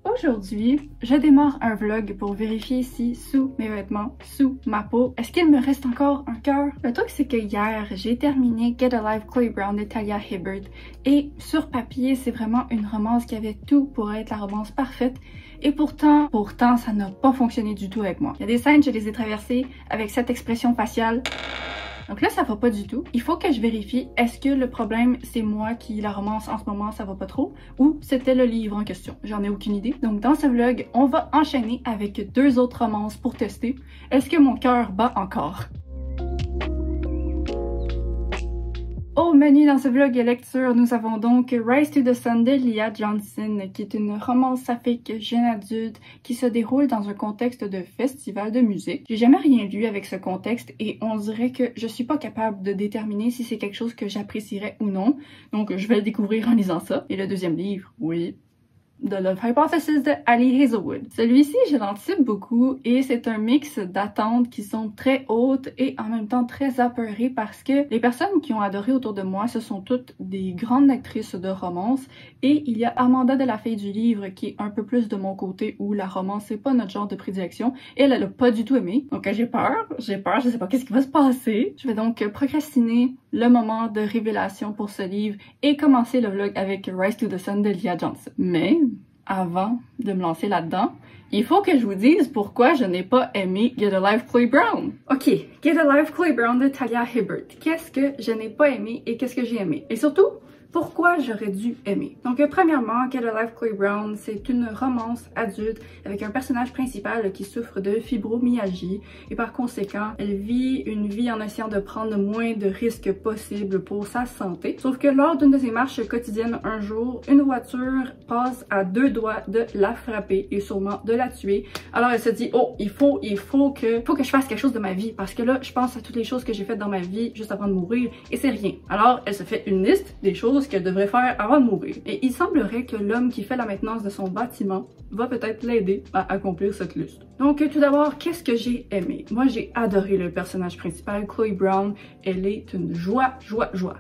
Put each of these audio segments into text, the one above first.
Aujourd'hui, je démarre un vlog pour vérifier si, sous mes vêtements, sous ma peau, est-ce qu'il me reste encore un cœur? Le truc, c'est que hier, j'ai terminé Get a Life Chloe Brown de Talia Hibbert et sur papier, c'est vraiment une romance qui avait tout pour être la romance parfaite. Et pourtant, ça n'a pas fonctionné du tout avec moi. Il y a des scènes, je les ai traversées avec cette expression faciale. Donc là, ça va pas du tout. Il faut que je vérifie, est-ce que le problème, c'est moi qui la romance en ce moment, ça va pas trop, ou c'était le livre en question? J'en ai aucune idée. Donc dans ce vlog, on va enchaîner avec 2 autres romances pour tester. Est-ce que mon cœur bat encore? Au menu dans ce vlog lecture, nous avons donc Rise to the Sun de Leah Johnson, qui est une romance saphique jeune adulte qui se déroule dans un contexte de festival de musique. J'ai jamais rien lu avec ce contexte et on dirait que je suis pas capable de déterminer si c'est quelque chose que j'apprécierais ou non. Donc je vais le découvrir en lisant ça. Et le deuxième livre, oui, The Love Hypothesis de Ali Hazelwood. Celui-ci, je l'anticipe beaucoup et c'est un mix d'attentes qui sont très hautes et en même temps très apeurées parce que les personnes qui ont adoré autour de moi, ce sont toutes des grandes actrices de romance et il y a Amanda de la Fille du Livre qui est un peu plus de mon côté où la romance c'est pas notre genre de prédilection et elle a pas du tout aimé. Donc j'ai peur, je sais pas qu'est-ce qui va se passer. Je vais donc procrastiner le moment de révélation pour ce livre et commencer le vlog avec Rise to the Sun de Leah Johnson. Mais avant de me lancer là-dedans, il faut que je vous dise pourquoi je n'ai pas aimé Get a Life Chloe Brown. Ok, Get a Life Chloe Brown de Talia Hibbert. Qu'est-ce que je n'ai pas aimé et qu'est-ce que j'ai aimé? Et surtout, pourquoi j'aurais dû aimer? Donc premièrement, Get a Life Chloe Brown, c'est une romance adulte avec un personnage principal qui souffre de fibromyalgie et par conséquent, elle vit une vie en essayant de prendre le moins de risques possible pour sa santé. Sauf que lors d'une de ses marches quotidiennes un jour, une voiture passe à 2 doigts de la frapper et sûrement de la tuer. Alors elle se dit, oh, il faut que je fasse quelque chose de ma vie parce que là, je pense à toutes les choses que j'ai faites dans ma vie juste avant de mourir et c'est rien. Alors elle se fait une liste des choses qu'elle devrait faire avant de mourir. Et il semblerait que l'homme qui fait la maintenance de son bâtiment va peut-être l'aider à accomplir cette liste. Donc tout d'abord, qu'est-ce que j'ai aimé? Moi j'ai adoré le personnage principal, Chloe Brown. Elle est une joie.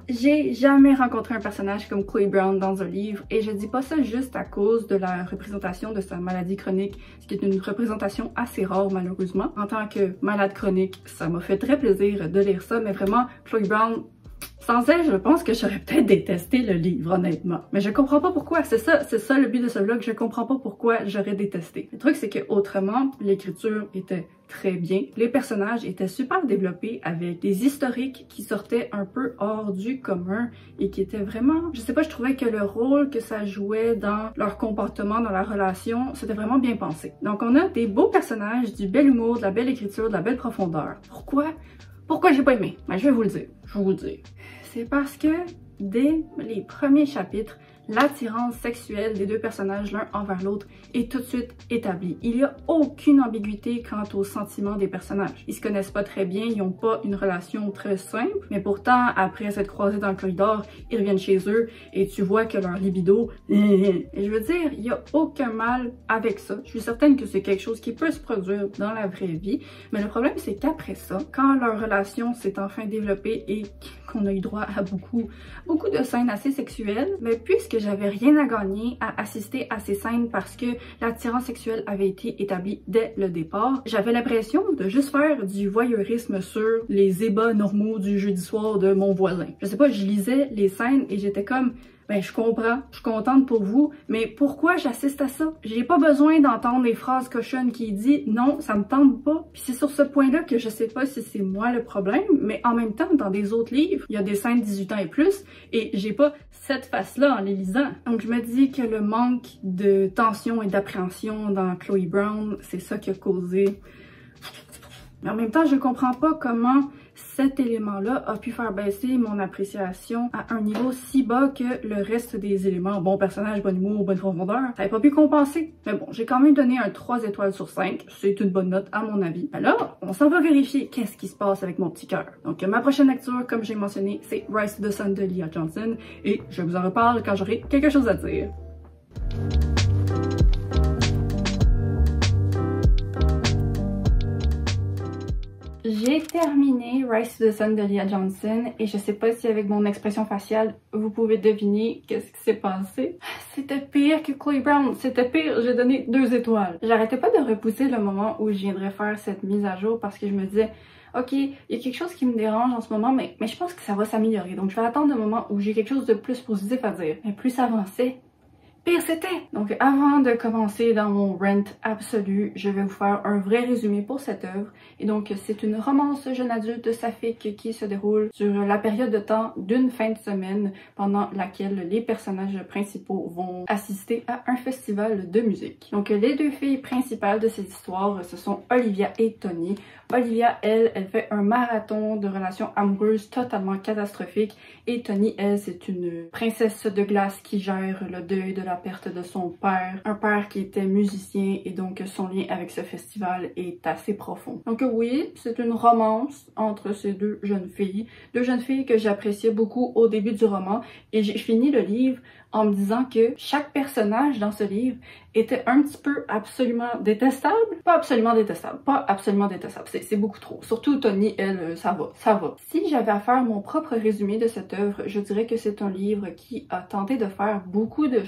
J'ai jamais rencontré un personnage comme Chloe Brown dans un livre et je dis pas ça juste à cause de la représentation de sa maladie chronique, ce qui est une représentation assez rare malheureusement. En tant que malade chronique, ça m'a fait très plaisir de lire ça, mais vraiment, Chloe Brown, sans elle, je pense que j'aurais peut-être détesté le livre, honnêtement. Mais je comprends pas pourquoi. C'est ça le but de ce vlog. Je comprends pas pourquoi j'aurais détesté. Le truc, c'est que autrement, l'écriture était très bien. Les personnages étaient super développés avec des historiques qui sortaient un peu hors du commun et qui étaient vraiment... Je sais pas, je trouvais que le rôle que ça jouait dans leur comportement, dans la relation, c'était vraiment bien pensé. Donc on a des beaux personnages, du bel humour, de la belle écriture, de la belle profondeur. Pourquoi j'ai pas aimé? Ben, je vais vous le dire. C'est parce que dès les premiers chapitres, l'attirance sexuelle des 2 personnages l'un envers l'autre est tout de suite établie. Il n'y a aucune ambiguïté quant aux sentiments des personnages. Ils se connaissent pas très bien, ils n'ont pas une relation très simple, mais pourtant, après s'être croisés dans le corridor, ils reviennent chez eux et tu vois que leur libido... Et je veux dire, il n'y a aucun mal avec ça. Je suis certaine que c'est quelque chose qui peut se produire dans la vraie vie, mais le problème c'est qu'après ça, quand leur relation s'est enfin développée et qu'on a eu droit à beaucoup de scènes assez sexuelles, mais puisque j'avais rien à gagner à assister à ces scènes parce que l'attirance sexuelle avait été établie dès le départ, j'avais l'impression de juste faire du voyeurisme sur les ébats normaux du jeudi soir de mon voisin. Je sais pas, je lisais les scènes et j'étais comme... Ben, je comprends, je suis contente pour vous, mais pourquoi j'assiste à ça? J'ai pas besoin d'entendre les phrases cochonnes qui disent non, ça me tente pas. Puis c'est sur ce point-là que je sais pas si c'est moi le problème, mais en même temps, dans des autres livres, il y a des scènes 18 ans et plus, et j'ai pas cette face-là en les lisant. Donc je me dis que le manque de tension et d'appréhension dans Chloe Brown, c'est ça qui a causé... Mais en même temps, je comprends pas comment cet élément-là a pu faire baisser mon appréciation à un niveau si bas que le reste des éléments, bon personnage, bon humour, bonne profondeur, ça n'avait pas pu compenser. Mais bon, j'ai quand même donné un 3 étoiles sur 5, c'est une bonne note à mon avis. Alors, on s'en va vérifier qu'est-ce qui se passe avec mon petit cœur. Donc ma prochaine lecture, comme j'ai mentionné, c'est Rise to the Sun de Leah Johnson, et je vous en reparle quand j'aurai quelque chose à dire. J'ai terminé Rise to the Sun de Leah Johnson et je sais pas si avec mon expression faciale, vous pouvez deviner qu'est-ce qui s'est passé. C'était pire que Chloe Brown, c'était pire, j'ai donné 2 étoiles. J'arrêtais pas de repousser le moment où je viendrais faire cette mise à jour parce que je me disais ok, il y a quelque chose qui me dérange en ce moment, mais je pense que ça va s'améliorer. Donc je vais attendre le moment où j'ai quelque chose de plus positif à dire. Mais plus ça avançait, pire c'était! Donc avant de commencer dans mon rant absolu, je vais vous faire un vrai résumé pour cette œuvre. Et donc c'est une romance jeune adulte saphique qui se déroule sur la période de temps d'une fin de semaine pendant laquelle les personnages principaux vont assister à un festival de musique. Donc les 2 filles principales de cette histoire, ce sont Olivia et Tony. Olivia, elle fait un marathon de relations amoureuses totalement catastrophiques et Tony, elle, c'est une princesse de glace qui gère le deuil de la perte de son père, un père qui était musicien et donc son lien avec ce festival est assez profond. Donc oui, c'est une romance entre ces 2 jeunes filles que j'appréciais beaucoup au début du roman et j'ai fini le livre en me disant que chaque personnage dans ce livre était un petit peu absolument détestable. Pas absolument détestable, c'est beaucoup trop. Surtout Tony, elle, ça va. Si j'avais à faire mon propre résumé de cette œuvre, je dirais que c'est un livre qui a tenté de faire beaucoup de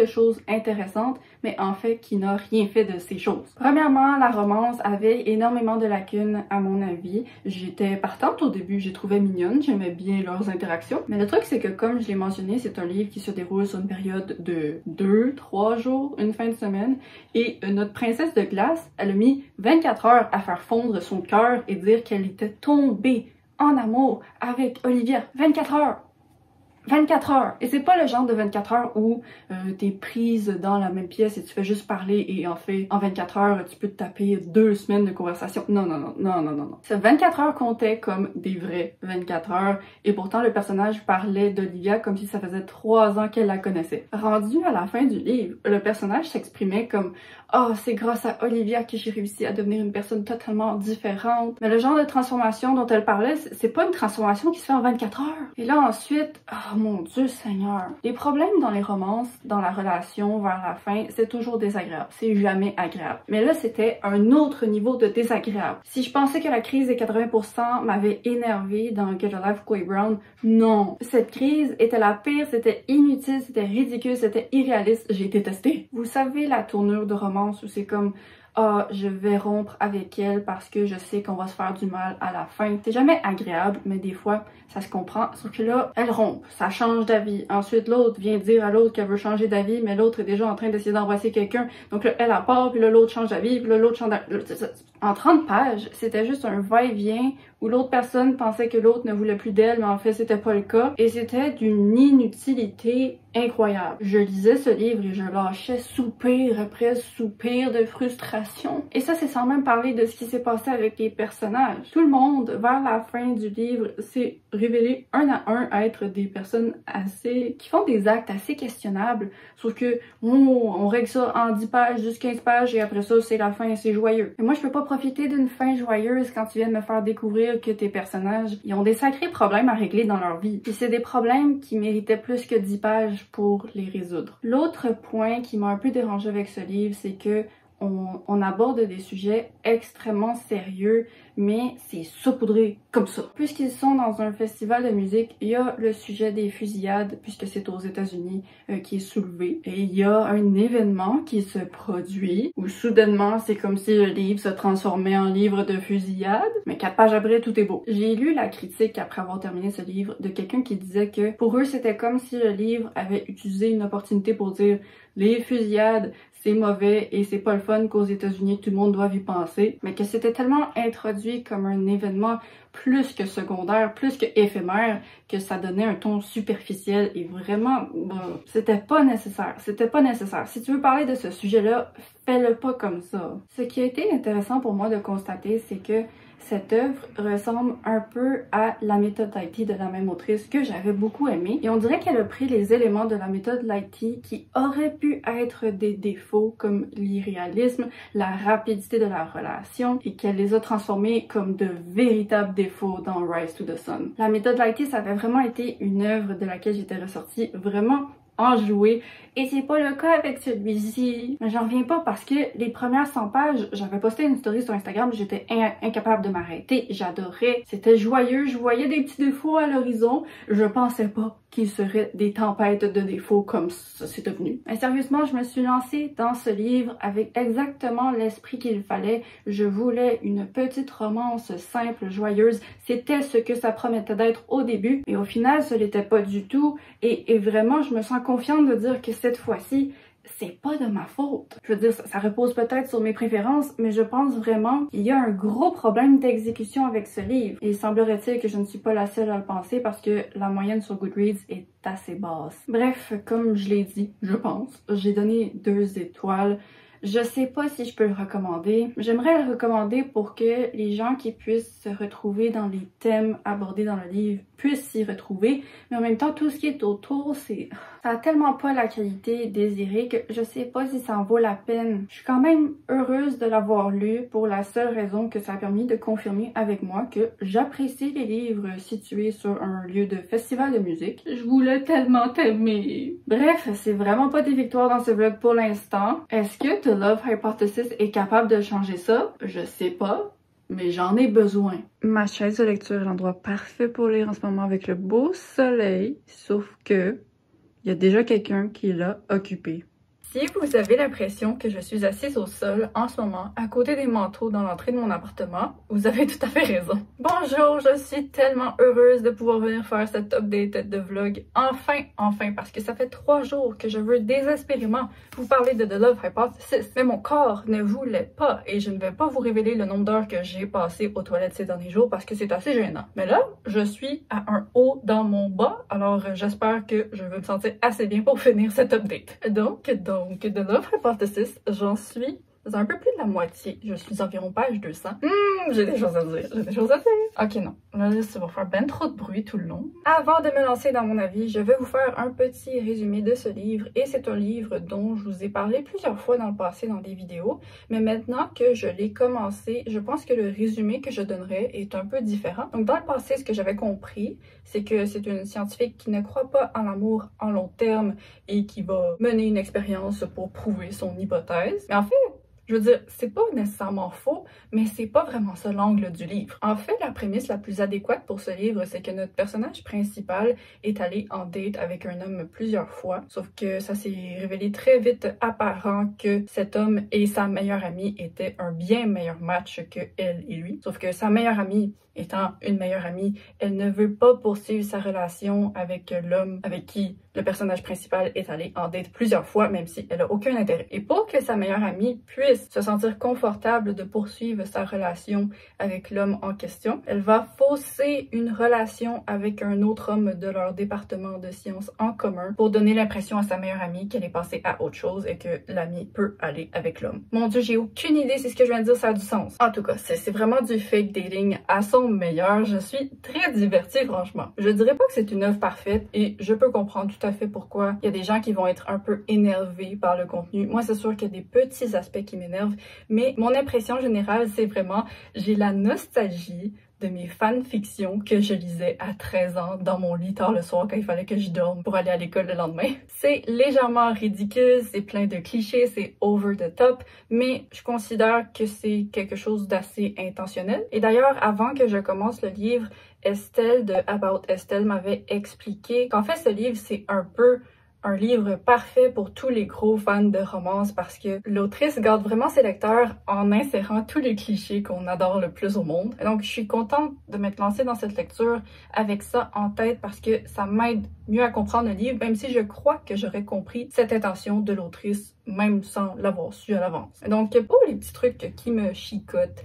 choses intéressantes, mais en fait qui n'a rien fait de ces choses. Premièrement, la romance avait énormément de lacunes à mon avis. J'étais partante au début, j'ai trouvé mignonne, j'aimais bien leurs interactions, mais le truc c'est que comme je l'ai mentionné, c'est un livre qui se déroule sur une période de 2-3 jours, une fin de semaine, et notre princesse de glace, elle a mis 24 heures à faire fondre son cœur et dire qu'elle était tombée en amour avec Olivia. 24 heures! 24 heures! Et c'est pas le genre de 24 heures où t'es prise dans la même pièce et tu fais juste parler et en fait, en 24 heures, tu peux te taper 2 semaines de conversation. Non. Ce 24 heures comptait comme des vrais 24 heures et pourtant le personnage parlait d'Olivia comme si ça faisait 3 ans qu'elle la connaissait. Rendu à la fin du livre, le personnage s'exprimait comme « Oh, c'est grâce à Olivia que j'ai réussi à devenir une personne totalement différente. » Mais le genre de transformation dont elle parlait, c'est pas une transformation qui se fait en 24 heures. Et là ensuite, oh mon Dieu Seigneur. Les problèmes dans les romances, dans la relation vers la fin, c'est toujours désagréable. C'est jamais agréable. Mais là, c'était un autre niveau de désagréable. Si je pensais que la crise des 80% m'avait énervé dans Get a Life Chloe Brown, non. Cette crise était la pire, c'était inutile, c'était ridicule, c'était irréaliste. J'ai détesté. Vous savez la tournure de romance où c'est comme ah, je vais rompre avec elle parce que je sais qu'on va se faire du mal à la fin. C'est jamais agréable, mais des fois, ça se comprend. Sauf que là, elle rompt, ça change d'avis. Ensuite, l'autre vient dire à l'autre qu'elle veut changer d'avis, mais l'autre est déjà en train d'essayer d'embrasser quelqu'un. Donc là, elle a part, puis là, l'autre change d'avis, puis là, l'autre change d'avis. En 30 pages, c'était juste un va-et-vient où l'autre personne pensait que l'autre ne voulait plus d'elle, mais en fait, c'était pas le cas. Et c'était d'une inutilité incroyable. Je lisais ce livre et je lâchais soupir après soupir de frustration. Et ça, c'est sans même parler de ce qui s'est passé avec les personnages. Tout le monde, vers la fin du livre, s'est révélé un à un à être des personnes qui font des actes assez questionnables. Sauf que, on règle ça en 10 pages, juste 15 pages, et après ça, c'est la fin et c'est joyeux. Et moi, je peux pas profiter d'une fin joyeuse quand tu viens de me faire découvrir que tes personnages, ils ont des sacrés problèmes à régler dans leur vie. Et c'est des problèmes qui méritaient plus que 10 pages pour les résoudre. L'autre point qui m'a un peu dérangé avec ce livre, c'est que on aborde des sujets extrêmement sérieux, mais c'est saupoudré comme ça. Puisqu'ils sont dans un festival de musique, il y a le sujet des fusillades, puisque c'est aux États-Unis, qui est soulevé. Et il y a un événement qui se produit, où soudainement, c'est comme si le livre se transformait en livre de fusillade, mais 4 pages après, tout est beau. J'ai lu la critique après avoir terminé ce livre de quelqu'un qui disait que pour eux, c'était comme si le livre avait utilisé une opportunité pour dire les fusillades, c'est mauvais et c'est pas le fun qu'aux États-Unis tout le monde doit y penser, mais que c'était tellement introduit comme un événement plus que secondaire, plus que éphémère, que ça donnait un ton superficiel et vraiment, c'était pas nécessaire. Si tu veux parler de ce sujet-là, fais-le pas comme ça. Ce qui a été intéressant pour moi de constater, c'est que cette œuvre ressemble un peu à la méthode Lighty de la même autrice que j'avais beaucoup aimé. Et on dirait qu'elle a pris les éléments de la méthode Lighty qui auraient pu être des défauts comme l'irréalisme, la rapidité de la relation et qu'elle les a transformés comme de véritables défauts dans Rise to the Sun. La méthode Lighty, ça avait vraiment été une œuvre de laquelle j'étais ressortie vraiment enjoué. Et c'est pas le cas avec celui-ci. Mais j'en reviens pas parce que les premières 100 pages, j'avais posté une story sur Instagram, j'étais incapable de m'arrêter. J'adorais. C'était joyeux, je voyais des petits défauts à l'horizon. Je pensais pas qu'il serait des tempêtes de défauts comme ça c'est devenu. Mais sérieusement, je me suis lancée dans ce livre avec exactement l'esprit qu'il fallait. Je voulais une petite romance simple, joyeuse. C'était ce que ça promettait d'être au début. Et au final, ce l'était pas du tout. Et vraiment, je me sens confiante de dire que cette fois-ci, c'est pas de ma faute. Je veux dire, ça repose peut-être sur mes préférences, mais je pense vraiment qu'il y a un gros problème d'exécution avec ce livre. Et il semblerait-il que je ne suis pas la seule à le penser parce que la moyenne sur Goodreads est assez basse. Bref, comme je l'ai dit, je pense, j'ai donné 2 étoiles. Je sais pas si je peux le recommander. J'aimerais le recommander pour que les gens qui puissent se retrouver dans les thèmes abordés dans le livre puissent s'y retrouver. Mais en même temps, tout ce qui est autour, ça a tellement pas la qualité désirée que je sais pas si ça en vaut la peine. Je suis quand même heureuse de l'avoir lu pour la seule raison que ça a permis de confirmer avec moi que j'apprécie les livres situés sur un lieu de festival de musique. Je voulais tellement t'aimer. Bref, c'est vraiment pas des victoires dans ce vlog pour l'instant. Est-ce que The Love Hypothesis est capable de changer ça? Je sais pas, mais j'en ai besoin. Ma chaise de lecture est l'endroit parfait pour lire en ce moment avec le beau soleil, sauf que il y a déjà quelqu'un qui l'a occupé. Si vous avez l'impression que je suis assise au sol en ce moment, à côté des manteaux dans l'entrée de mon appartement, vous avez tout à fait raison. Bonjour, je suis tellement heureuse de pouvoir venir faire cette update de vlog. Enfin, parce que ça fait 3 jours que je veux désespérément vous parler de The Love Hypothesis. Mais mon corps ne voulait pas et je ne vais pas vous révéler le nombre d'heures que j'ai passé aux toilettes ces derniers jours parce que c'est assez gênant. Mais là, je suis à un haut dans mon bas, alors j'espère que je vais me sentir assez bien pour finir cette update. Donc, The Love Hypothesis, j'en suis un peu plus de la moitié. Je suis environ page 200. J'ai des choses à dire, Ok, non. Là, ça va faire ben trop de bruit tout le long. Avant de me lancer dans mon avis, je vais vous faire un petit résumé de ce livre. Et c'est un livre dont je vous ai parlé plusieurs fois dans le passé dans des vidéos. Mais maintenant que je l'ai commencé, je pense que le résumé que je donnerai est un peu différent. Donc, dans le passé, ce que j'avais compris, c'est que c'est une scientifique qui ne croit pas en l'amour en long terme et qui va mener une expérience pour prouver son hypothèse. Mais en fait, je veux dire, c'est pas nécessairement faux, mais c'est pas vraiment ça l'angle du livre. En fait, la prémisse la plus adéquate pour ce livre, c'est que notre personnage principal est allé en date avec un homme plusieurs fois, sauf que ça s'est révélé très vite apparent que cet homme et sa meilleure amie étaient un bien meilleur match que elle et lui. Sauf que sa meilleure amie étant une meilleure amie, elle ne veut pas poursuivre sa relation avec l'homme avec qui le personnage principal est allé en date plusieurs fois, même si elle a aucun intérêt. Et pour que sa meilleure amie puisse se sentir confortable de poursuivre sa relation avec l'homme en question, elle va fausser une relation avec un autre homme de leur département de sciences en commun pour donner l'impression à sa meilleure amie qu'elle est passée à autre chose et que l'amie peut aller avec l'homme. Mon Dieu, j'ai aucune idée si ce que je viens de dire ça a du sens. En tout cas, c'est vraiment du fake dating à son meilleur. Je suis très divertie, franchement. Je dirais pas que c'est une œuvre parfaite et je peux comprendre tout à fait pourquoi il y a des gens qui vont être un peu énervés par le contenu. Moi, c'est sûr qu'il y a des petits aspects qui m'énervent, mais mon impression générale, c'est vraiment, j'ai la nostalgie de mes fanfictions que je lisais à 13 ans dans mon lit tard le soir quand il fallait que je dorme pour aller à l'école le lendemain. C'est légèrement ridicule, c'est plein de clichés, c'est over the top, mais je considère que c'est quelque chose d'assez intentionnel. Et d'ailleurs, avant que je commence le livre, Estelle de About Estelle m'avait expliqué qu'en fait ce livre c'est un peu un livre parfait pour tous les gros fans de romance parce que l'autrice garde vraiment ses lecteurs en insérant tous les clichés qu'on adore le plus au monde. Et donc, je suis contente de m'être lancée dans cette lecture avec ça en tête parce que ça m'aide mieux à comprendre le livre, même si je crois que j'aurais compris cette intention de l'autrice même sans l'avoir su à l'avance. Donc, pour les petits trucs qui me chicotent,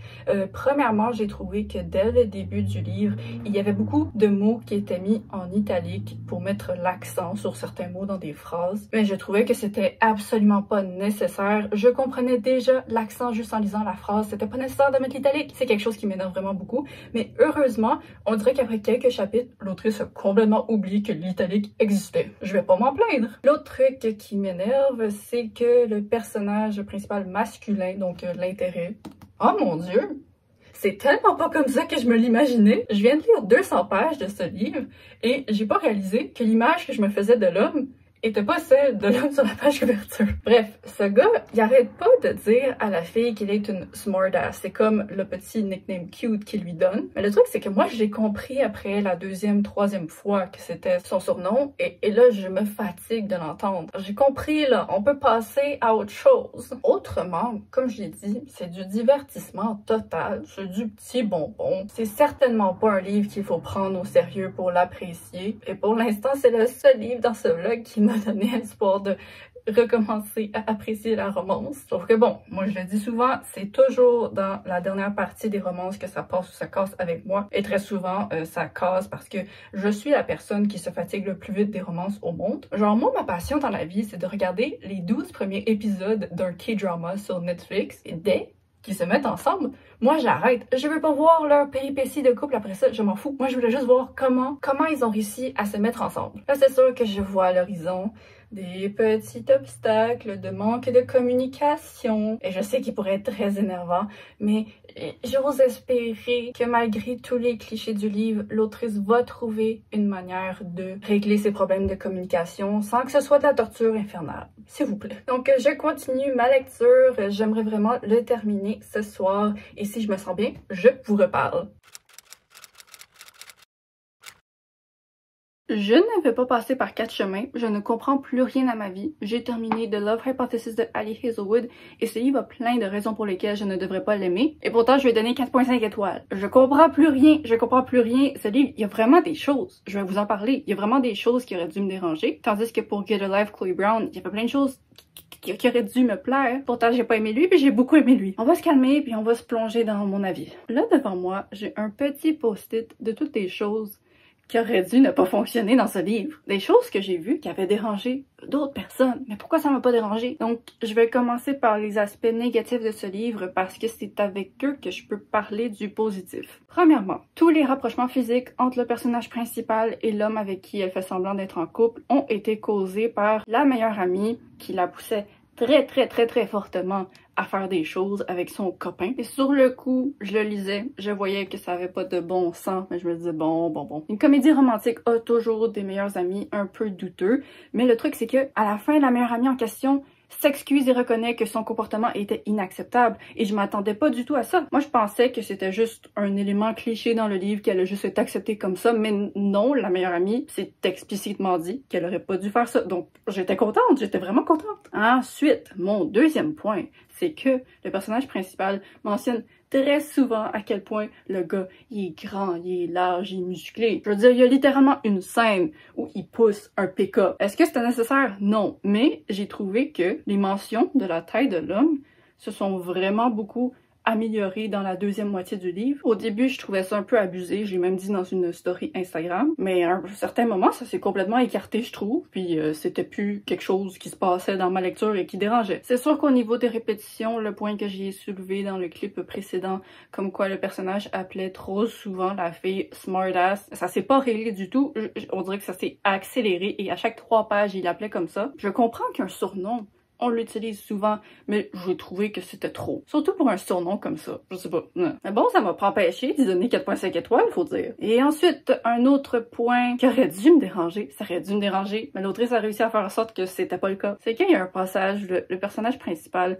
premièrement, j'ai trouvé que dès le début du livre, il y avait beaucoup de mots qui étaient mis en italique pour mettre l'accent sur certains mots dans des phrases, mais je trouvais que c'était absolument pas nécessaire. Je comprenais déjà l'accent juste en lisant la phrase, c'était pas nécessaire de mettre l'italique. C'est quelque chose qui m'énerve vraiment beaucoup, mais heureusement, on dirait qu'après quelques chapitres, l'autrice a complètement oublié que l'italique existait. Je vais pas m'en plaindre. L'autre truc qui m'énerve, c'est que le personnage principal masculin, donc l'intérêt, oh mon Dieu! C'est tellement pas comme ça que je me l'imaginais. Je viens de lire 200 pages de ce livre et j'ai pas réalisé que l'image que je me faisais de l'homme était pas celle de l'homme sur la page couverture. Bref, ce gars, il arrête pas de dire à la fille qu'il est une smartass. C'est comme le petit nickname cute qu'il lui donne. Mais le truc, c'est que moi, j'ai compris après la deuxième, troisième fois que c'était son surnom. Et là, je me fatigue de l'entendre. J'ai compris, là, on peut passer à autre chose. Autrement, comme je l'ai dit, c'est du divertissement total. C'est du petit bonbon. C'est certainement pas un livre qu'il faut prendre au sérieux pour l'apprécier. Et pour l'instant, c'est le seul livre dans ce vlog qui m'a donné espoir de recommencer à apprécier la romance. Sauf que bon, moi je le dis souvent, c'est toujours dans la dernière partie des romances que ça passe ou ça casse avec moi. Et très souvent, ça casse parce que je suis la personne qui se fatigue le plus vite des romances au monde. Genre moi, ma passion dans la vie, c'est de regarder les 12 premiers épisodes d'un K-drama sur Netflix et dès qu'ils se mettent ensemble, moi j'arrête. Je veux pas voir leur péripéties de couple après ça, je m'en fous. Moi je voulais juste voir comment ils ont réussi à se mettre ensemble. Là c'est sûr que je vois à l'horizon des petits obstacles de manque de communication. Et je sais qu'il pourrait être très énervant, mais j'ose espérer que malgré tous les clichés du livre, l'autrice va trouver une manière de régler ses problèmes de communication sans que ce soit de la torture infernale. S'il vous plaît. Donc je continue ma lecture, j'aimerais vraiment le terminer ce soir et si je me sens bien, je vous reparle. Je ne vais pas passer par 4 chemins, je ne comprends plus rien à ma vie. J'ai terminé The Love Hypothesis de Ali Hazelwood et ce livre a plein de raisons pour lesquelles je ne devrais pas l'aimer. Et pourtant, je lui ai donné 4.5 étoiles. Je comprends plus rien. Ce livre, il y a vraiment des choses. Je vais vous en parler. Il y a vraiment des choses qui auraient dû me déranger. Tandis que pour Get a Life, Chloe Brown, il y avait plein de choses qui auraient dû me plaire. Pourtant, j'ai pas aimé lui, puis j'ai beaucoup aimé lui. On va se calmer, puis on va se plonger dans mon avis. Là, devant moi, j'ai un petit post-it de toutes les choses qui aurait dû ne pas fonctionner dans ce livre. Des choses que j'ai vues qui avaient dérangé d'autres personnes. Mais pourquoi ça m'a pas dérangé? Donc, je vais commencer par les aspects négatifs de ce livre parce que c'est avec eux que je peux parler du positif. Premièrement, tous les rapprochements physiques entre le personnage principal et l'homme avec qui elle fait semblant d'être en couple ont été causés par la meilleure amie qui la poussait très fortement à faire des choses avec son copain. Et sur le coup, je le lisais, je voyais que ça avait pas de bon sens, mais je me disais bon. Une comédie romantique a toujours des meilleurs amis un peu douteux, mais le truc c'est que à la fin, la meilleure amie en question s'excuse et reconnaît que son comportement était inacceptable et je m'attendais pas du tout à ça. Moi, je pensais que c'était juste un élément cliché dans le livre, qu'elle a juste été acceptée comme ça, mais non, la meilleure amie s'est explicitement dit qu'elle aurait pas dû faire ça. Donc, j'étais contente, j'étais vraiment contente. Ensuite, mon deuxième point, c'est que le personnage principal mentionne très souvent à quel point le gars, il est grand, il est large, il est musclé. Je veux dire, il y a littéralement une scène où il pousse un pick-up. Est-ce que c'était nécessaire? Non. Mais j'ai trouvé que les mentions de la taille de l'homme se sont vraiment beaucoup amélioré dans la deuxième moitié du livre. Au début, je trouvais ça un peu abusé, je l'ai même dit dans une story Instagram, mais à un certain moment, ça s'est complètement écarté, je trouve, puis c'était plus quelque chose qui se passait dans ma lecture et qui dérangeait. C'est sûr qu'au niveau des répétitions, le point que j'ai soulevé dans le clip précédent, comme quoi le personnage appelait trop souvent la fille smartass, ça s'est pas réglé du tout, on dirait que ça s'est accéléré et à chaque 3 pages, il l'appelait comme ça. Je comprends qu'un surnom, on l'utilise souvent, mais j'ai trouvé que c'était trop. Surtout pour un surnom comme ça. Je sais pas. Mais bon, ça m'a pas empêché d'y donner 4.5 étoiles, faut dire. Et ensuite, un autre point qui aurait dû me déranger, ça aurait dû me déranger, mais l'autrice a réussi à faire en sorte que c'était pas le cas. C'est qu'il y a un passage, le personnage principal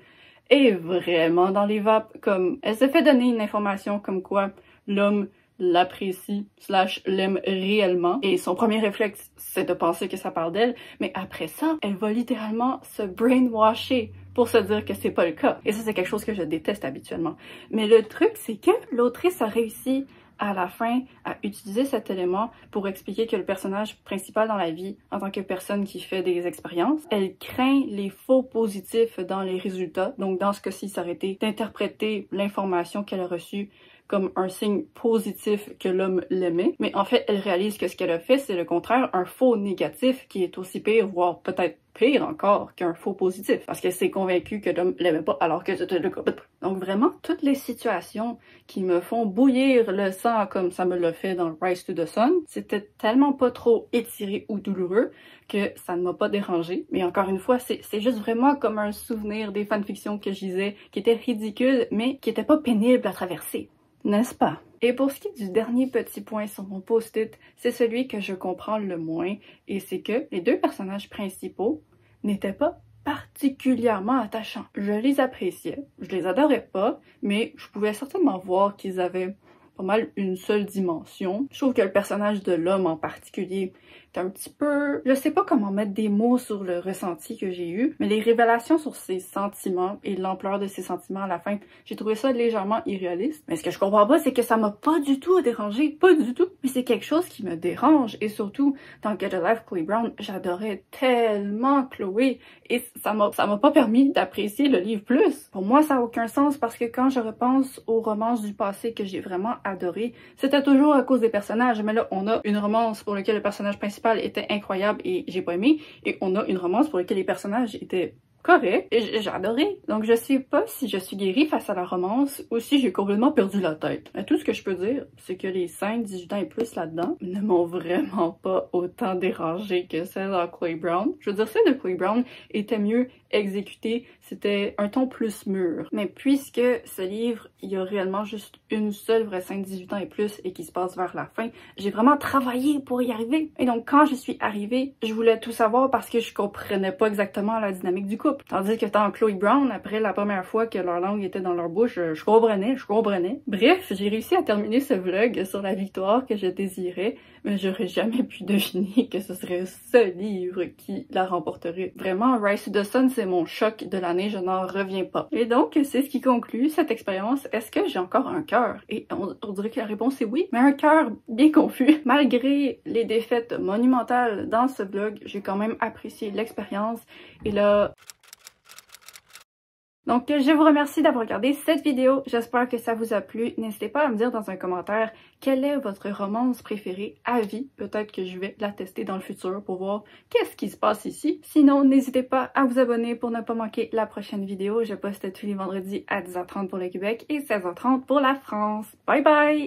est vraiment dans les vapes, comme elle s'est fait donner une information comme quoi l'homme l'apprécie / l'aime réellement et son premier réflexe c'est de penser que ça parle d'elle, mais après ça elle va littéralement se brainwasher pour se dire que c'est pas le cas et ça c'est quelque chose que je déteste habituellement. Mais le truc c'est que l'autrice a réussi à la fin à utiliser cet élément pour expliquer que le personnage principal dans la vie, en tant que personne qui fait des expériences, elle craint les faux positifs dans les résultats. Donc dans ce cas-ci, ça aurait été d'interpréter l'information qu'elle a reçue comme un signe positif que l'homme l'aimait. Mais en fait, elle réalise que ce qu'elle a fait, c'est le contraire, un faux négatif qui est aussi pire, voire peut-être pire encore qu'un faux positif. Parce qu'elle s'est convaincue que l'homme l'aimait pas alors que c'était le cas. Donc vraiment, toutes les situations qui me font bouillir le sang comme ça me l'a fait dans Rise to the Sun, c'était tellement pas trop étiré ou douloureux que ça ne m'a pas dérangé. Mais encore une fois, c'est juste vraiment comme un souvenir des fanfictions que je lisais qui étaient ridicules, mais qui étaient pas pénibles à traverser. n'est-ce pas? Et pour ce qui est du dernier petit point sur mon post-it, c'est celui que je comprends le moins, et c'est que les deux personnages principaux n'étaient pas particulièrement attachants. Je les appréciais, je les adorais pas, mais je pouvais certainement voir qu'ils avaient pas mal une seule dimension. Je trouve que le personnage de l'homme en particulier est un petit peu... Je sais pas comment mettre des mots sur le ressenti que j'ai eu, mais les révélations sur ses sentiments et l'ampleur de ses sentiments à la fin, j'ai trouvé ça légèrement irréaliste. Mais ce que je comprends pas, c'est que ça m'a pas du tout dérangé, pas du tout. Mais c'est quelque chose qui me dérange, et surtout, dans Get a Life, Chloe Brown, j'adorais tellement Chloé, et ça m'a pas permis d'apprécier le livre plus. Pour moi, ça a aucun sens, parce que quand je repense aux romances du passé que j'ai vraiment adoré, c'était toujours à cause des personnages, mais là, on a une romance pour laquelle le personnage principal était incroyable et j'ai pas aimé, et on a une romance pour laquelle les personnages étaient corrects et j'ai adoré. Donc je sais pas si je suis guérie face à la romance ou si j'ai complètement perdu la tête. Mais tout ce que je peux dire, c'est que les 5, 18 ans et plus là-dedans ne m'ont vraiment pas autant dérangé que celle de Chloe Brown. Je veux dire, celle de Chloe Brown était mieux exécutée, c'était un ton plus mûr. Mais puisque ce livre, il y a réellement juste une seule vraie scène 18 ans et plus et qui se passe vers la fin, j'ai vraiment travaillé pour y arriver. Et donc quand je suis arrivée, je voulais tout savoir parce que je comprenais pas exactement la dynamique du couple. Tandis que dans Chloe Brown, après la première fois que leur langue était dans leur bouche, je comprenais. Bref, j'ai réussi à terminer ce vlog sur la victoire que je désirais, mais j'aurais jamais pu deviner que ce serait ce livre qui la remporterait. Vraiment, Rise to the Sun, c'est mon choc de l'année, je n'en reviens pas. Et donc, c'est ce qui conclut cette expérience. Est-ce que j'ai encore un cœur? Et on dirait que la réponse est oui, mais un cœur bien confus. Malgré les défaites monumentales dans ce vlog, j'ai quand même apprécié l'expérience. Et là... Donc, je vous remercie d'avoir regardé cette vidéo. J'espère que ça vous a plu. N'hésitez pas à me dire dans un commentaire quelle est votre romance préférée à vie. Peut-être que je vais la tester dans le futur pour voir qu'est-ce qui se passe ici. Sinon, n'hésitez pas à vous abonner pour ne pas manquer la prochaine vidéo. Je poste tous les vendredis à 10h30 pour le Québec et 16h30 pour la France. Bye bye!